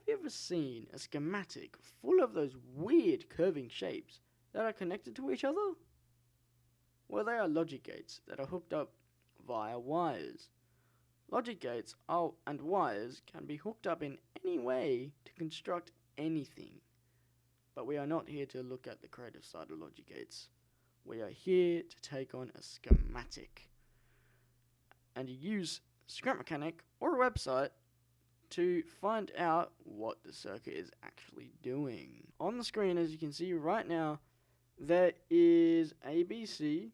you ever seen a schematic full of those weird curving shapes that are connected to each other? Well, they are logic gates that are hooked up via wires. Logic gates and wires can be hooked up in any way to construct anything. But we are not here to look at the creative side of logic gates. We are here to take on a schematic. And you use Schematic or a website to find out what the circuit is actually doing. On the screen, as you can see right now, there is ABC,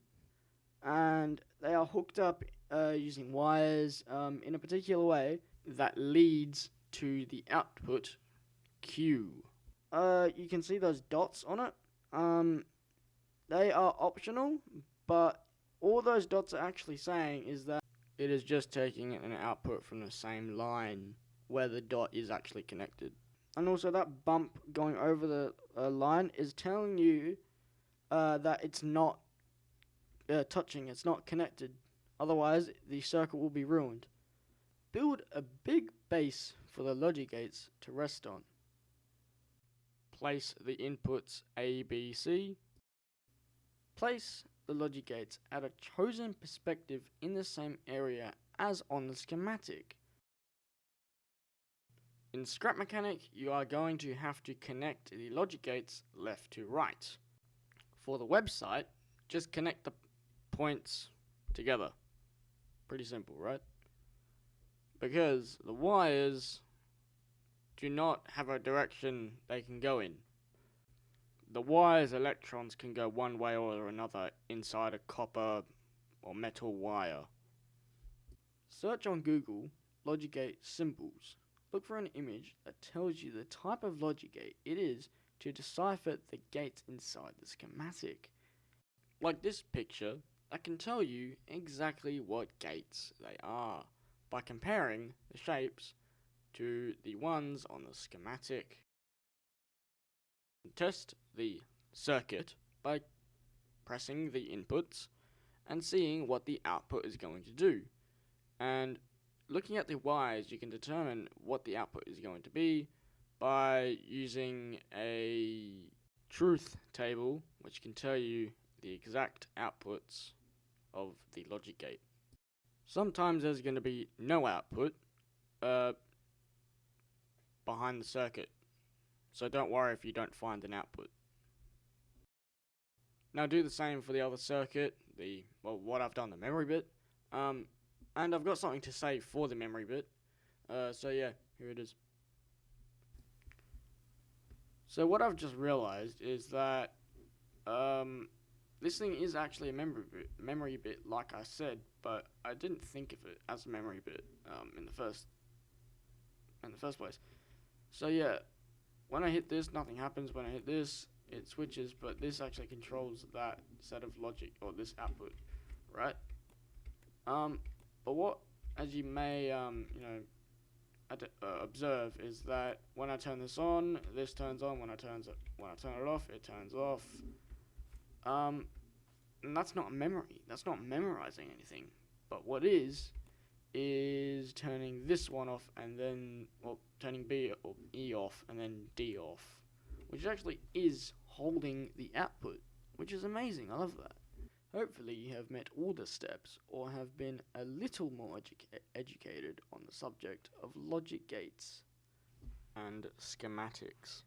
and they are hooked up using wires in a particular way that leads to the output Q. You can see those dots on it. They are optional, but all those dots are actually saying is that it is just taking an output from the same line where the dot is actually connected. And also that bump going over the line is telling you that it's not touching, it's not connected. Otherwise, the circuit will be ruined. Build a big base for the logic gates to rest on. Place the inputs A, B, C. Place the logic gates at a chosen perspective in the same area as on the schematic. In Schematic, you are going to have to connect the logic gates left to right. For the website, just connect the points together. Pretty simple, right? Because the wires do not have a direction they can go in. The wire's electrons can go one way or another inside a copper or metal wire. Search on Google logic gate symbols. Look for an image that tells you the type of logic gate it is to decipher the gates inside the schematic. Like this picture, I can tell you exactly what gates they are by comparing the shapes to the ones on the schematic. Test the circuit by pressing the inputs and seeing what the output is going to do. And looking at the wires, you can determine what the output is going to be by using a truth table, which can tell you the exact outputs of the logic gate. Sometimes there's going to be no output behind the circuit, so don't worry if you don't find an output. Now do the same for the other circuit, what I've done, the memory bit, and I've got something to say for the memory bit, so yeah, here it is. So what I've just realized is that this thing is actually a memory bit, like I said, but I didn't think of it as a memory bit in the first place. So yeah, when I hit this, nothing happens. When I hit this, it switches, but this actually controls that set of logic, or this output, right? But what, as you may observe, is that when I turn this on, this turns on. When I turn it off, it turns off. And that's not memory. That's not memorizing anything. But what is turning this one off and then, well, turning B or E off and then D off, which actually is holding the output, which is amazing. I love that. Hopefully you have met all the steps or have been a little more educated on the subject of logic gates and schematics.